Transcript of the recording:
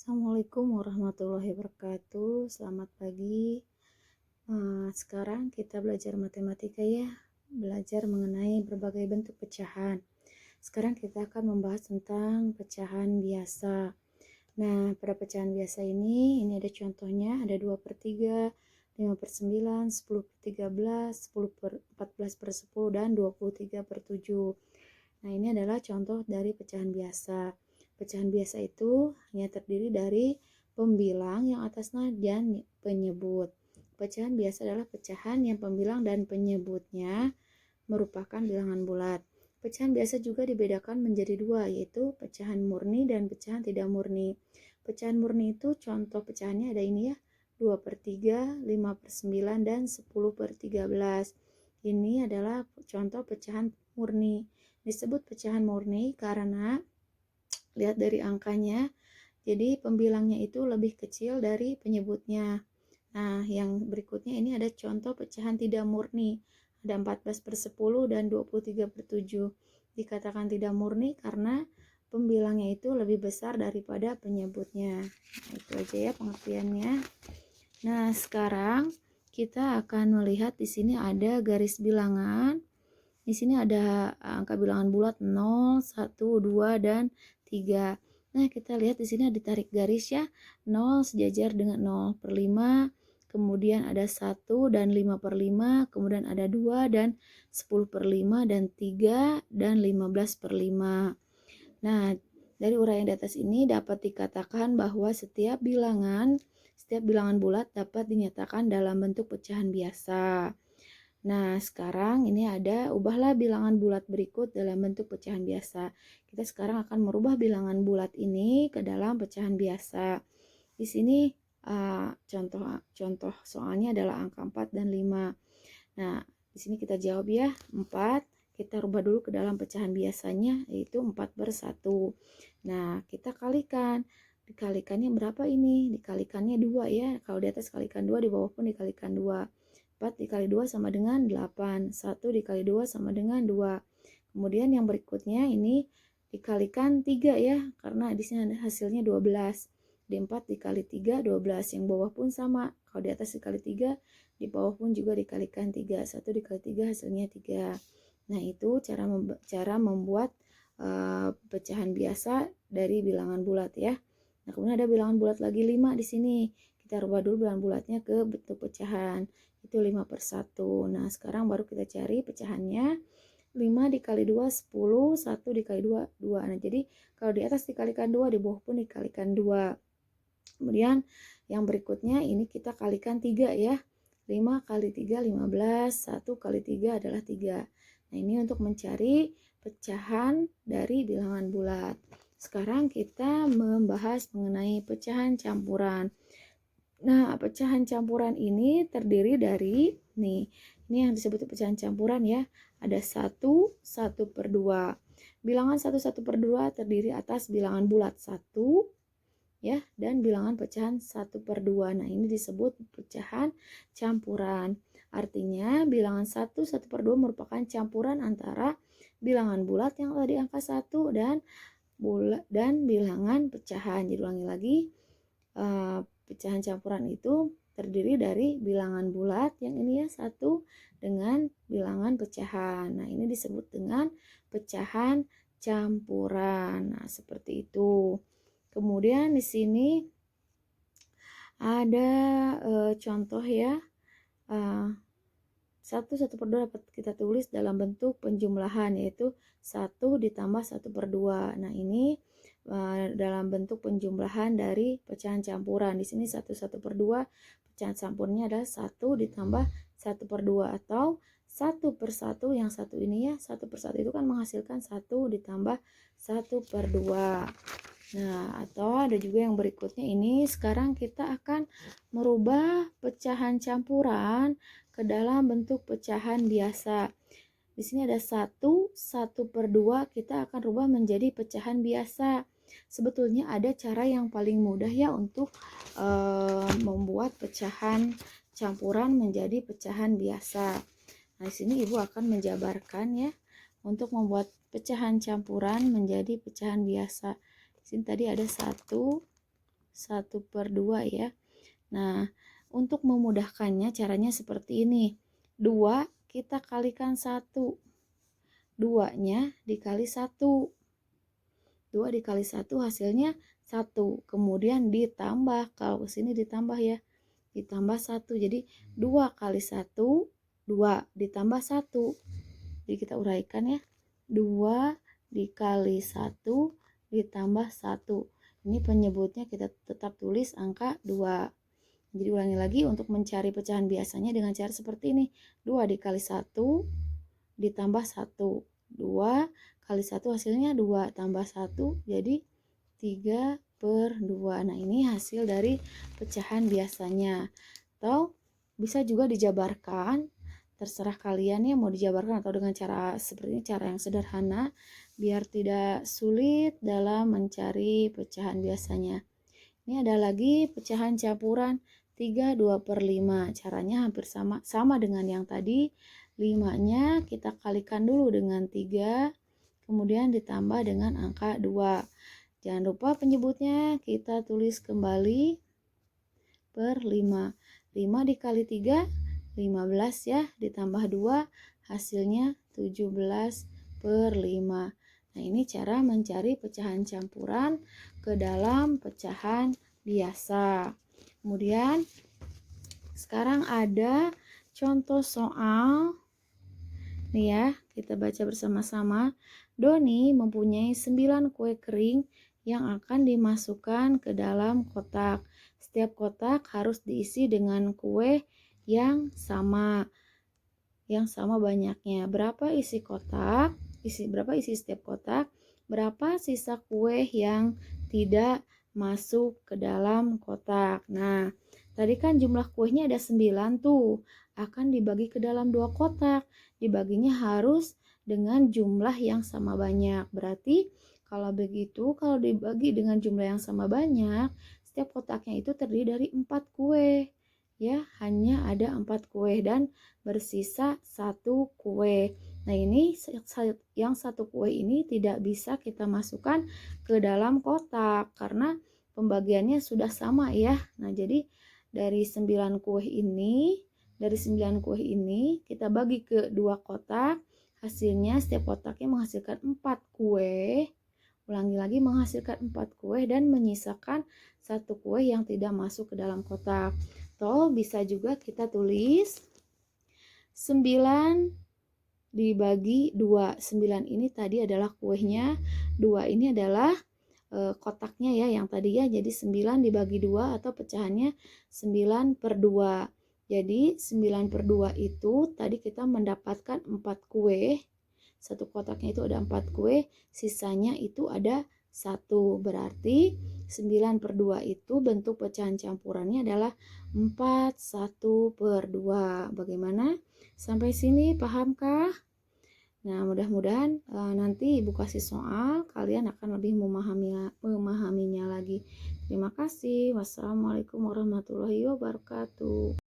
Assalamualaikum warahmatullahi wabarakatuh. Selamat pagi. Sekarang kita belajar matematika ya. Belajar mengenai berbagai bentuk pecahan. Sekarang kita akan membahas tentang pecahan biasa. Nah, pada pecahan biasa ini ada contohnya. Ada 2/3, 5/9, 10/13, 14/10, dan 23/7. Nah, ini adalah contoh dari pecahan biasa. Pecahan biasa itu hanya terdiri dari pembilang yang atasnya dan penyebut. Pecahan biasa adalah pecahan yang pembilang dan penyebutnya merupakan bilangan bulat. Pecahan biasa juga dibedakan menjadi dua, yaitu pecahan murni dan pecahan tidak murni. Pecahan murni itu contoh pecahannya ada ini ya, 2/3, 5/9, dan 10/13. Ini adalah contoh pecahan murni. Disebut pecahan murni karena lihat dari angkanya, jadi pembilangnya itu lebih kecil dari penyebutnya. Nah, yang berikutnya ini ada contoh pecahan tidak murni. Ada 14/10 dan 23/7. Dikatakan tidak murni karena pembilangnya itu lebih besar daripada penyebutnya. Nah, itu aja ya pengertiannya. Nah, sekarang kita akan melihat di sini ada garis bilangan. Di sini ada angka bilangan bulat 0, 1, 2, dan 3. Nah, kita lihat di sini ada ditarik garis ya. 0 sejajar dengan 0/5, kemudian ada 1 dan 5/5, kemudian ada 2 dan 10/5, dan 3 dan 15/5. Nah, dari uraian di atas ini dapat dikatakan bahwa setiap bilangan bulat dapat dinyatakan dalam bentuk pecahan biasa. Nah, sekarang ini ubahlah bilangan bulat berikut dalam bentuk pecahan biasa. Kita sekarang akan merubah bilangan bulat ini ke dalam pecahan biasa. Di sini contoh soalnya adalah angka 4 dan 5. Nah, di sini kita jawab ya, 4. Kita rubah dulu ke dalam pecahan biasanya, yaitu 4/1. Nah, kita kalikan. Dikalikannya berapa ini? Dikalikannya 2 ya. Kalau di atas kalikan 2, di bawah pun dikalikan 2. 4 dikali 2 sama dengan 8. 1 dikali 2 sama dengan 2. Kemudian yang berikutnya ini dikalikan 3 ya, karena di sini ada hasilnya 12. Di 4 dikali 3, 12. Yang bawah pun sama. Kalau di atas dikali 3, di bawah pun juga dikalikan 3. 1 dikali 3 hasilnya 3. Nah, itu cara membuat pecahan biasa dari bilangan bulat ya. Nah, kemudian ada bilangan bulat lagi 5 di sini. Kita rubah dulu bilangan bulatnya ke bentuk pecahan. Itu 5/1. Nah, sekarang baru kita cari pecahannya. 5 dikali 2, 10. 1 dikali 2, 2. Nah, jadi kalau di atas dikalikan 2, di bawah pun dikalikan 2. Kemudian yang berikutnya ini kita kalikan 3 ya. 5 kali 3, 15. 1 kali 3 adalah 3. Nah, ini untuk mencari pecahan dari bilangan bulat. Sekarang kita membahas mengenai pecahan campuran. Nah, pecahan campuran ini terdiri dari, ini yang disebut pecahan campuran ya. Ada 1, 1/2. Bilangan 1, 1/2 terdiri atas bilangan bulat 1 ya, dan bilangan pecahan 1/2. Nah, ini disebut pecahan campuran. Artinya bilangan 1, 1/2 merupakan campuran antara bilangan bulat yang tadi angka 1 dan bilangan pecahan. Jadi ulangi lagi, pecahan campuran itu terdiri dari bilangan bulat yang ini ya 1 dengan bilangan pecahan. Nah, ini disebut dengan pecahan campuran. Nah, seperti itu. Kemudian di sini ada contoh ya. 1, 1/2 dapat kita tulis dalam bentuk penjumlahan, yaitu 1 ditambah 1/2. Nah, ini dalam bentuk penjumlahan dari pecahan campuran. Di sini 1, 1/2, pecahan campurnya adalah 1 ditambah 1/2, atau 1/1 yang satu ini ya. 1/1 itu kan menghasilkan 1 ditambah 1/2. Nah, atau ada juga yang berikutnya ini. Sekarang kita akan merubah pecahan campuran ke dalam bentuk pecahan biasa. Di sini ada 1, 1/2, kita akan rubah menjadi pecahan biasa. Sebetulnya ada cara yang paling mudah ya untuk membuat pecahan campuran menjadi pecahan biasa. Nah, di sini Ibu akan menjabarkan ya untuk membuat pecahan campuran menjadi pecahan biasa. Di sini tadi ada 1, 1/2 ya. Nah, untuk memudahkannya caranya seperti ini. 2 kita kalikan 1. 2-nya dikali 1. 2 dikali 1 hasilnya 1. Kemudian ditambah, kalau ke sini ditambah ya. Ditambah 1. Jadi 2 kali 1, 2 ditambah 1. Jadi kita uraikan ya. 2 dikali 1 ditambah 1. Ini penyebutnya kita tetap tulis angka 2. Jadi ulangi lagi untuk mencari pecahan biasanya dengan cara seperti ini. 2 dikali 1 ditambah 1. 2 kali 1 hasilnya 2 tambah 1 jadi 3/2. Nah, ini hasil dari pecahan biasanya. Atau bisa juga dijabarkan, terserah kalian ya mau dijabarkan atau dengan cara seperti ini, cara yang sederhana biar tidak sulit dalam mencari pecahan biasanya. Ini ada lagi pecahan campuran 3/2/5. Caranya hampir sama dengan yang tadi. 5-nya kita kalikan dulu dengan 3, kemudian ditambah dengan angka 2. Jangan lupa penyebutnya kita tulis kembali per 5. 5 dikali 3, 15 ya, ditambah 2, hasilnya 17/5. Nah, ini cara mencari pecahan campuran ke dalam pecahan biasa. Kemudian sekarang ada contoh soal. Nih ya, kita baca bersama-sama. Doni mempunyai 9 kue kering yang akan dimasukkan ke dalam kotak. Setiap kotak harus diisi dengan kue yang sama banyaknya. Berapa isi kotak? Berapa isi setiap kotak? Berapa sisa kue yang tidak masuk ke dalam kotak? Nah, tadi kan jumlah kuenya ada 9 tuh. Akan dibagi ke dalam 2 kotak. Dibaginya harus dengan jumlah yang sama banyak. Berarti kalau begitu, kalau dibagi dengan jumlah yang sama banyak, setiap kotaknya itu terdiri dari 4 kue. Ya, hanya ada 4 kue dan bersisa 1 kue. Nah, ini yang 1 kue ini tidak bisa kita masukkan ke dalam kotak karena pembagiannya sudah sama ya. Nah, jadi dari 9 kue ini kita bagi ke 2 kotak. Hasilnya setiap kotaknya menghasilkan 4 kue. Ulangi lagi, menghasilkan 4 kue dan menyisakan 1 kue yang tidak masuk ke dalam kotak. Atau bisa juga kita tulis 9 dibagi 2. 9 ini tadi adalah kuenya, 2 ini adalah kotaknya ya yang tadi ya. Jadi 9 dibagi 2 atau pecahannya 9/2. Jadi 9/2 itu tadi kita mendapatkan 4 kue. Satu kotaknya itu ada 4 kue, sisanya itu ada 1. Berarti 9/2 itu bentuk pecahan campurannya adalah 4 1/2. Bagaimana? Sampai sini pahamkah? Nah, mudah-mudahan nanti Ibu kasih soal, kalian akan lebih memahaminya lagi. Terima kasih. Wassalamualaikum warahmatullahi wabarakatuh.